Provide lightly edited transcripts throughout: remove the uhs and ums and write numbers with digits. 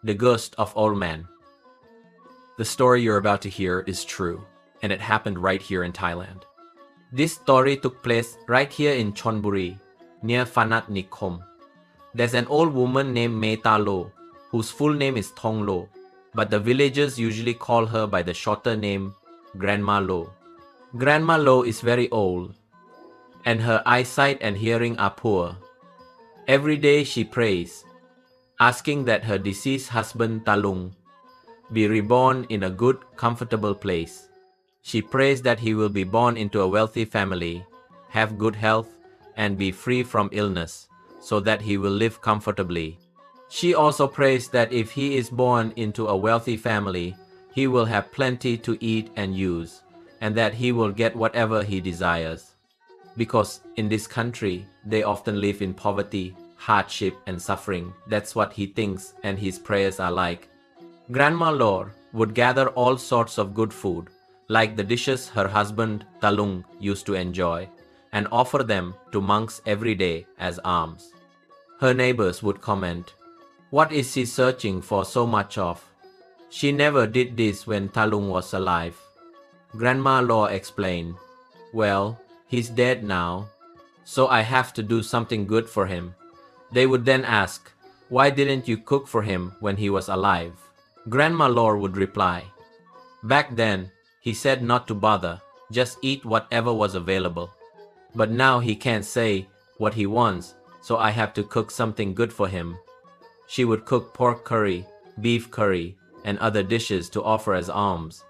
The Ghost of Old Man. The story you're about to hear is true, and it happened right here in Thailand. This story took place right here in Chonburi, near Phanat Nikhom. There's an old woman named Meta Lo, whose full name is Thong Lo, but the villagers usually call her by the shorter name Grandma Lo. Grandma Lo is very old, and her eyesight and hearing are poor. Every day she prays, asking that her deceased husband Talung be reborn in a good, comfortable place. She prays that he will be born into a wealthy family, have good health, and be free from illness, so that he will live comfortably. She also prays that if he is born into a wealthy family, he will have plenty to eat and use, and that he will get whatever he desires. Because in this country, they often live in poverty, hardship, and suffering. That's what he thinks and his prayers are like. Grandma Lor would gather all sorts of good food, like the dishes her husband Talung used to enjoy, and offer them to monks every day as alms. Her neighbors would comment, "What is she searching for so much of? She never did this when Talung was alive." Grandma Law explained, "Well, he's dead now, so I have to do something good for him." They would then ask, "Why didn't you cook for him when he was alive?" Grandma Law would reply, "Back then, he said not to bother, just eat whatever was available. But now he can't say what he wants, so I have to cook something good for him." She would cook pork curry, beef curry, and other dishes to offer as alms.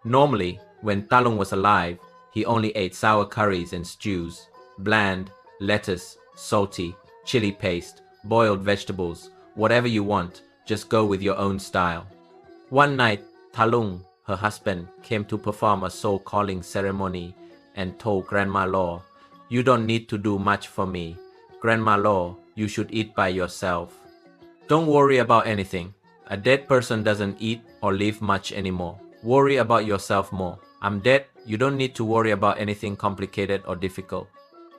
Normally, when Talung was alive, he only ate sour curries and stews, bland, lettuce, salty, chili paste, boiled vegetables, whatever you want, just go with your own style. One night, Talung, her husband, came to perform a soul calling ceremony and told Grandma Law, "You don't need to do much for me. Grandma Law, you should eat by yourself. Don't worry about anything. A dead person doesn't eat or live much anymore. Worry about yourself more. I'm dead, you don't need to worry about anything complicated or difficult.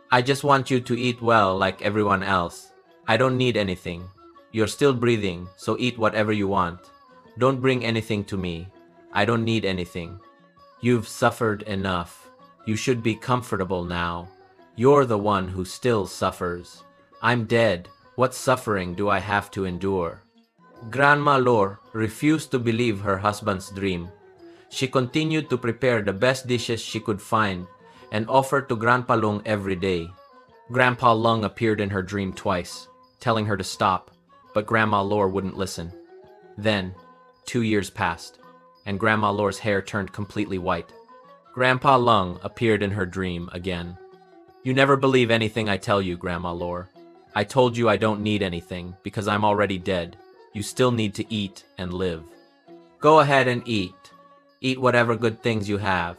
I just want you to eat well like everyone else. I don't need anything. You're still breathing, so eat whatever you want. Don't bring anything to me. I don't need anything. You've suffered enough. You should be comfortable now. You're the one who still suffers. I'm dead. What suffering do I have to endure?" Grandma Lor refused to believe her husband's dream. She continued to prepare the best dishes she could find and offered to Grandpa Lung every day. Grandpa Lung appeared in her dream twice, telling her to stop, but Grandma Lor wouldn't listen. Then, 2 years passed, and Grandma Lor's hair turned completely white. Grandpa Lung appeared in her dream again. "You never believe anything I tell you, Grandma Lor. I told you I don't need anything because I'm already dead. You still need to eat and live. Go ahead and eat. Eat whatever good things you have.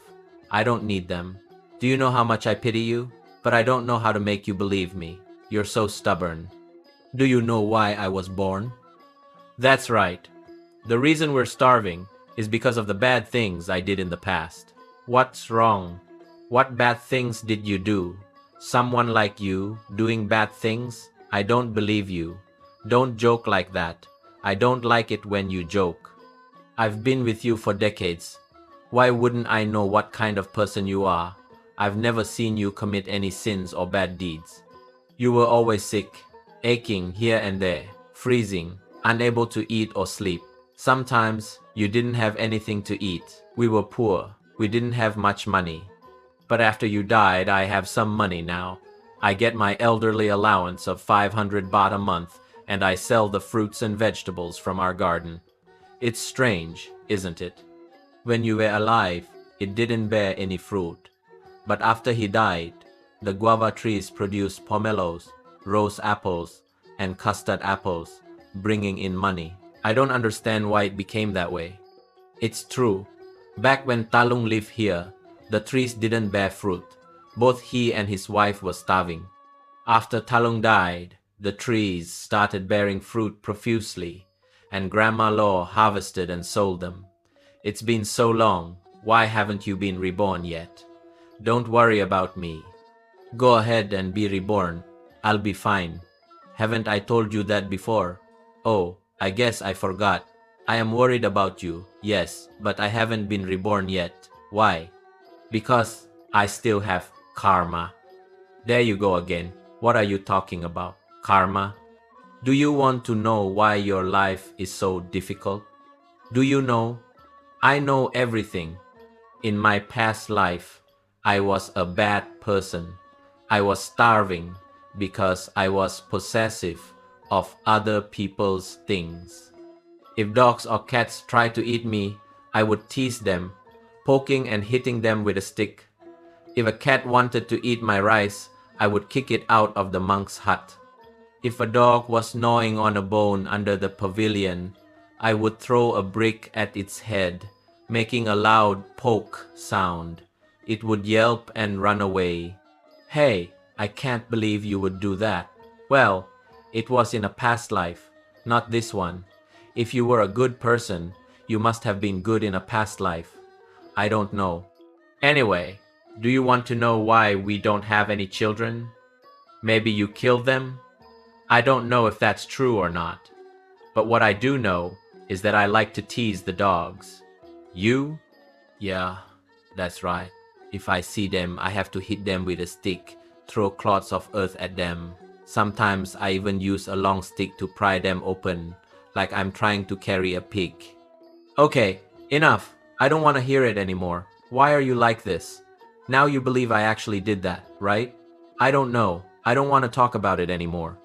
I don't need them. Do you know how much I pity you? But I don't know how to make you believe me. You're so stubborn. Do you know why I was born? That's right. The reason we're starving is because of the bad things I did in the past." "What's wrong? What bad things did you do? Someone like you doing bad things? I don't believe you. Don't joke like that. I don't like it when you joke. I've been with you for decades. Why wouldn't I know what kind of person you are? I've never seen you commit any sins or bad deeds. You were always sick, aching here and there, freezing, unable to eat or sleep. Sometimes you didn't have anything to eat. We were poor. We didn't have much money. But after you died, I have some money now. I get my elderly allowance of 500 baht a month, and I sell the fruits and vegetables from our garden. It's strange, isn't it? When you were alive, it didn't bear any fruit. But after he died, the guava trees produced pomelos, rose apples, and custard apples, bringing in money. I don't understand why it became that way. It's true. Back when Talung lived here, the trees didn't bear fruit. Both he and his wife were starving. After Talung died, the trees started bearing fruit profusely, and Grandma Law harvested and sold them. It's been so long, why haven't you been reborn yet? Don't worry about me. Go ahead and be reborn. I'll be fine. Haven't I told you that before? Oh, I guess I forgot. I am worried about you, yes, but I haven't been reborn yet. Why? Because I still have karma. There you go again. What are you talking about? Karma? Do you want to know why your life is so difficult? Do you know? I know everything. In my past life, I was a bad person. I was starving because I was possessive of other people's things. If dogs or cats tried to eat me, I would tease them, poking and hitting them with a stick. If a cat wanted to eat my rice, I would kick it out of the monk's hut. If a dog was gnawing on a bone under the pavilion, I would throw a brick at its head, making a loud poke sound. It would yelp and run away. Hey, I can't believe you would do that. Well, it was in a past life, not this one. If you were a good person, you must have been good in a past life. I don't know. Anyway, do you want to know why we don't have any children? Maybe you killed them? I don't know if that's true or not. But what I do know is that I like to tease the dogs. You? Yeah, that's right. If I see them, I have to hit them with a stick, throw clods of earth at them. Sometimes I even use a long stick to pry them open, like I'm trying to carry a pig. Okay, enough. I don't want to hear it anymore. Why are you like this? Now you believe I actually did that, right? I don't know. I don't want to talk about it anymore.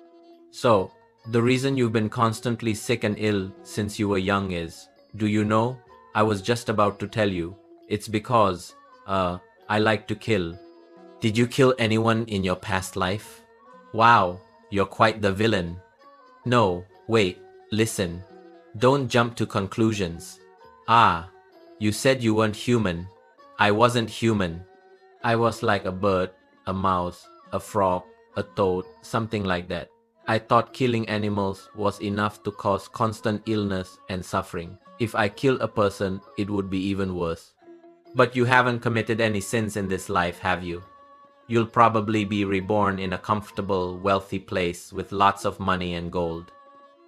So, the reason you've been constantly sick and ill since you were young is, do you know? I was just about to tell you. It's because, I like to kill. Did you kill anyone in your past life? Wow, you're quite the villain. No, wait, listen. Don't jump to conclusions. Ah, you said you weren't human. I wasn't human. I was like a bird, a mouse, a frog, a toad, something like that. I thought killing animals was enough to cause constant illness and suffering. If I killed a person, it would be even worse. But you haven't committed any sins in this life, have you? You'll probably be reborn in a comfortable, wealthy place with lots of money and gold.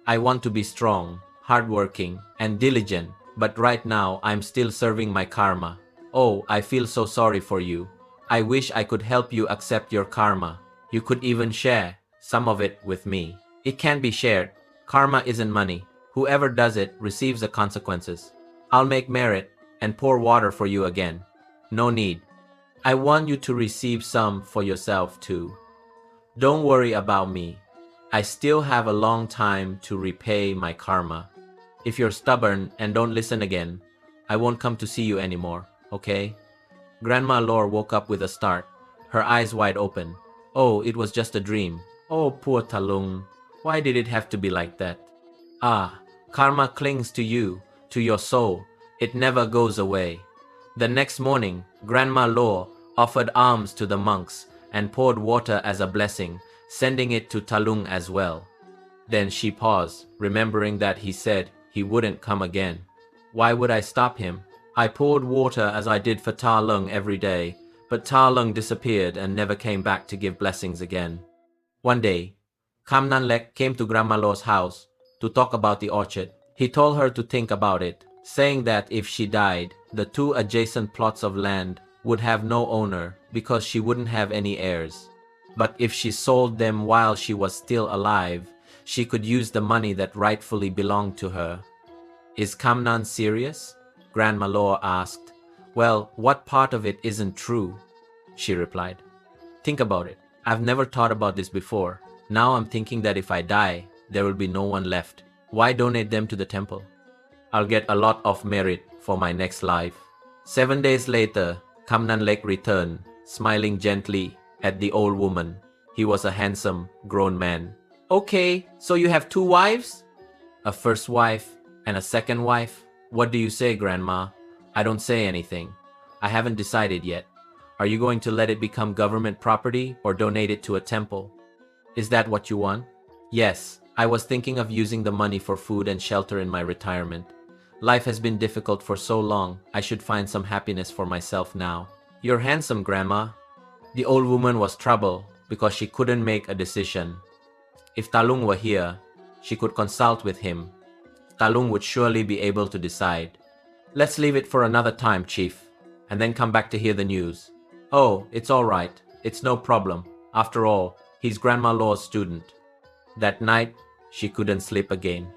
I want to be strong, hardworking, and diligent, but right now I'm still serving my karma. Oh, I feel so sorry for you. I wish I could help you accept your karma. You could even share some of it with me. It can't be shared. Karma isn't money. Whoever does it receives the consequences. I'll make merit and pour water for you again. No need. I want you to receive some for yourself too. Don't worry about me. I still have a long time to repay my karma. If you're stubborn and don't listen again, I won't come to see you anymore, okay? Grandma Lore woke up with a start, her eyes wide open. Oh, it was just a dream. Oh, poor Talung. Why did it have to be like that? Ah, karma clings to you, to your soul. It never goes away. The next morning, Grandma Lore offered alms to the monks and poured water as a blessing, sending it to Talung as well. Then she paused, remembering that he said he wouldn't come again. Why would I stop him? I poured water as I did for Talung every day, but Talung disappeared and never came back to give blessings again. One day, Kamnan Lek came to Grandma Lore's house to talk about the orchard. He told her to think about it, saying that if she died, the 2 adjacent plots of land would have no owner because she wouldn't have any heirs. But if she sold them while she was still alive, she could use the money that rightfully belonged to her. Is Kamnan serious? Grandma Lore asked. Well, what part of it isn't true? She replied. Think about it. I've never thought about this before. Now I'm thinking that if I die, there will be no one left. Why donate them to the temple? I'll get a lot of merit for my next life. 7 days later, Kamnan Lek returned, smiling gently at the old woman. He was a handsome, grown man. Okay, so you have 2 wives? A first wife and a second wife? What do you say, Grandma? I don't say anything. I haven't decided yet. Are you going to let it become government property or donate it to a temple? Is that what you want? Yes, I was thinking of using the money for food and shelter in my retirement. Life has been difficult for so long, I should find some happiness for myself now. You're handsome, Grandma. The old woman was troubled because she couldn't make a decision. If Talung were here, she could consult with him. Talung would surely be able to decide. Let's leave it for another time, Chief, and then come back to hear the news. Oh, it's all right. It's no problem. After all, he's Grandma Law's student. That night, she couldn't sleep again.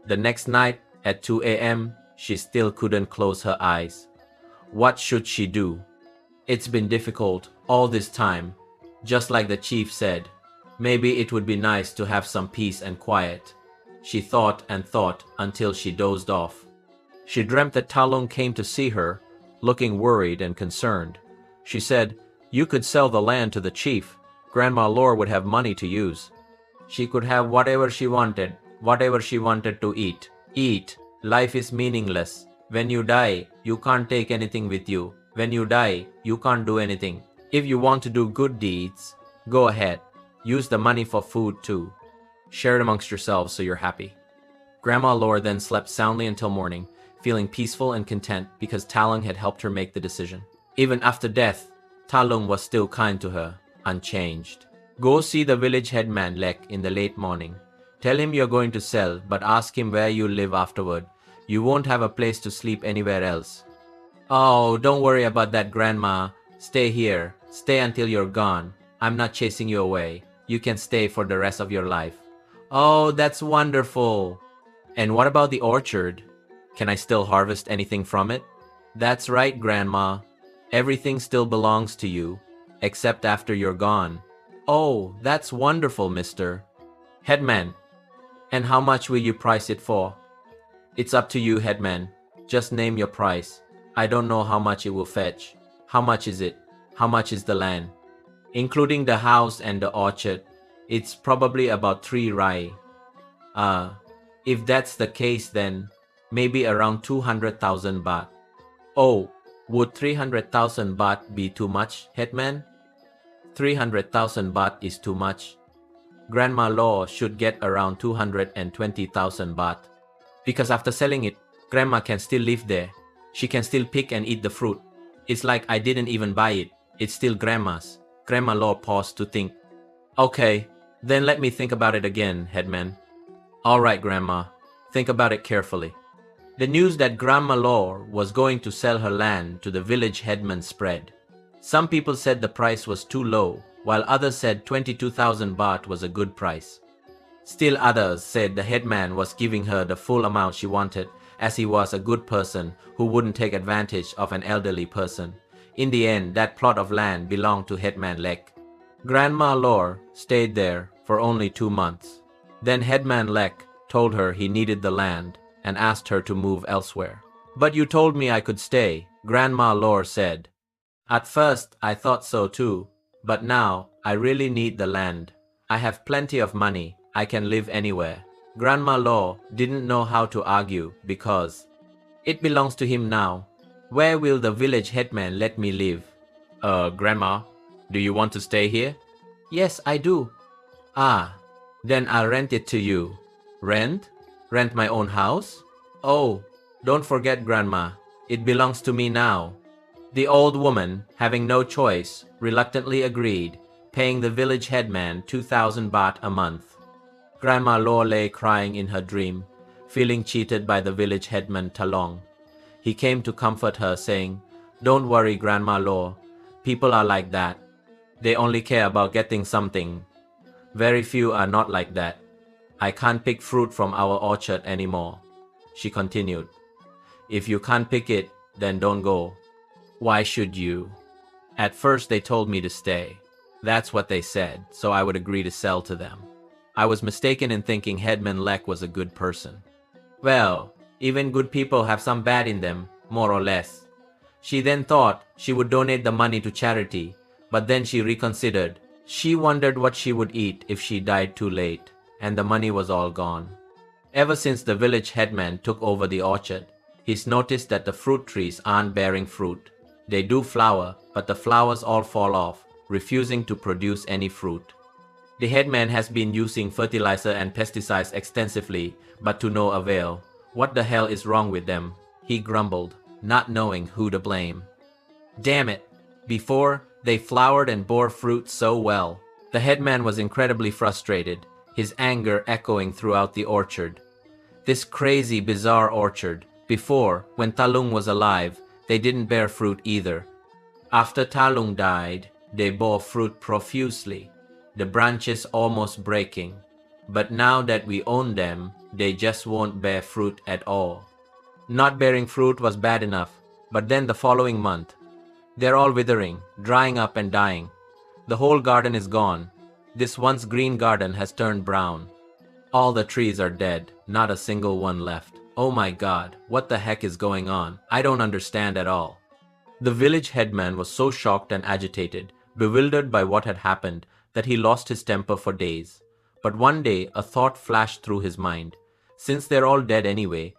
The next night, at 2 a.m., she still couldn't close her eyes. What should she do? It's been difficult all this time. Just like the chief said, maybe it would be nice to have some peace and quiet. She thought and thought until she dozed off. She dreamt that Talung came to see her, looking worried and concerned. She said, "You could sell the land to the chief. Grandma Law would have money to use. She could have whatever she wanted to eat. Eat. Life is meaningless. When you die, you can't take anything with you. When you die, you can't do anything. If you want to do good deeds, go ahead. Use the money for food too. Share it amongst yourselves so you're happy." Grandma Law then slept soundly until morning, feeling peaceful and content because Talung had helped her make the decision. Even after death, Talung was still kind to her, unchanged. Go see the village headman Lek in the late morning. Tell him you're going to sell, but ask him where you live afterward. You won't have a place to sleep anywhere else. Oh, don't worry about that, Grandma. Stay here. Stay until you're gone. I'm not chasing you away. You can stay for the rest of your life. Oh, that's wonderful. And what about the orchard? Can I still harvest anything from it? That's right, Grandma. Everything still belongs to you, except after you're gone. Oh, that's wonderful, Mr. Headman. And how much will you price it for? It's up to you, Headman. Just name your price. I don't know how much it will fetch. How much is it? How much is the land? Including the house and the orchard, it's probably about 3 rai. If that's the case, then maybe around 200,000 baht. Oh, would 300,000 baht be too much, Headman? 300,000 baht is too much. Grandma Law should get around 220,000 baht. Because after selling it, Grandma can still live there. She can still pick and eat the fruit. It's like I didn't even buy it. It's still Grandma's. Grandma Law paused to think. Okay, then let me think about it again, Headman. All right, Grandma. Think about it carefully. The news that Grandma Law was going to sell her land to the village headman spread. Some people said the price was too low, while others said 22,000 baht was a good price. Still others said the headman was giving her the full amount she wanted, as he was a good person who wouldn't take advantage of an elderly person. In the end, that plot of land belonged to Headman Lek. Grandma Law stayed there for only 2 months. Then Headman Lek told her he needed the land and asked her to move elsewhere. But you told me I could stay, Grandma Law said. At first, I thought so too, but now I really need the land. I have plenty of money. I can live anywhere. Grandma Law didn't know how to argue because it belongs to him now. Where will the village headman let me live? Grandma, do you want to stay here? Yes, I do. Ah, then I'll rent it to you. Rent? Rent my own house? Oh, don't forget, Grandma. It belongs to me now. The old woman, having no choice, reluctantly agreed, paying the village headman 2,000 baht a month. Grandma Law lay crying in her dream, feeling cheated by the village headman Talung. He came to comfort her, saying, "Don't worry, Grandma Law. People are like that. They only care about getting something. Very few are not like that. I can't pick fruit from our orchard anymore," she continued. "If you can't pick it, then don't go." Why should you? At first they told me to stay. That's what they said, so I would agree to sell to them. I was mistaken in thinking Headman Lek was a good person. Well, even good people have some bad in them, more or less. She then thought she would donate the money to charity, but then she reconsidered. She wondered what she would eat if she died too late, and the money was all gone. Ever since the village headman took over the orchard, he's noticed that the fruit trees aren't bearing fruit. They do flower, but the flowers all fall off, refusing to produce any fruit. The headman has been using fertilizer and pesticides extensively, but to no avail. What the hell is wrong with them? He grumbled, not knowing who to blame. Damn it! Before, they flowered and bore fruit so well. The headman was incredibly frustrated, his anger echoing throughout the orchard. This crazy, bizarre orchard. Before, when Talung was alive, they didn't bear fruit either. After Talung died, they bore fruit profusely, the branches almost breaking. But now that we own them, they just won't bear fruit at all. Not bearing fruit was bad enough, but then the following month, they're all withering, drying up and dying. The whole garden is gone. This once green garden has turned brown. All the trees are dead, not a single one left. Oh my God, what the heck is going on? I don't understand at all. The village headman was so shocked and agitated, bewildered by what had happened, that he lost his temper for days. But one day, a thought flashed through his mind. Since they're all dead anyway,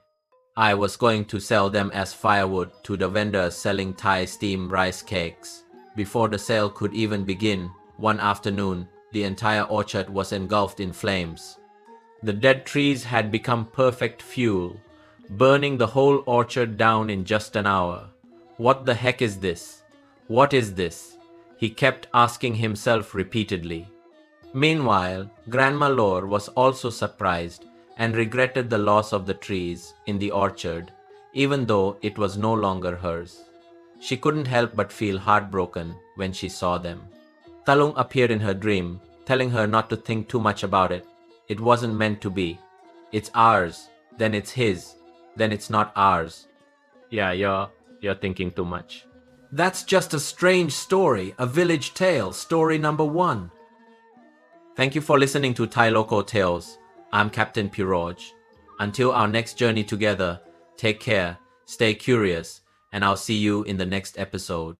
I was going to sell them as firewood to the vendors selling Thai steamed rice cakes. Before the sale could even begin, one afternoon, the entire orchard was engulfed in flames. The dead trees had become perfect fuel, burning the whole orchard down in just an hour. What the heck is this? What is this? He kept asking himself repeatedly. Meanwhile, Grandma Lore was also surprised and regretted the loss of the trees in the orchard, even though it was no longer hers. She couldn't help but feel heartbroken when she saw them. Talung appeared in her dream, telling her not to think too much about it. It wasn't meant to be. It's ours, then it's his, then it's not ours. Yeah, you're thinking too much. That's just a strange story, a village tale, story number 1. Thank you for listening to ThaiLocalTales. I'm Captain Piroj. Until our next journey together, take care, stay curious, and I'll see you in the next episode.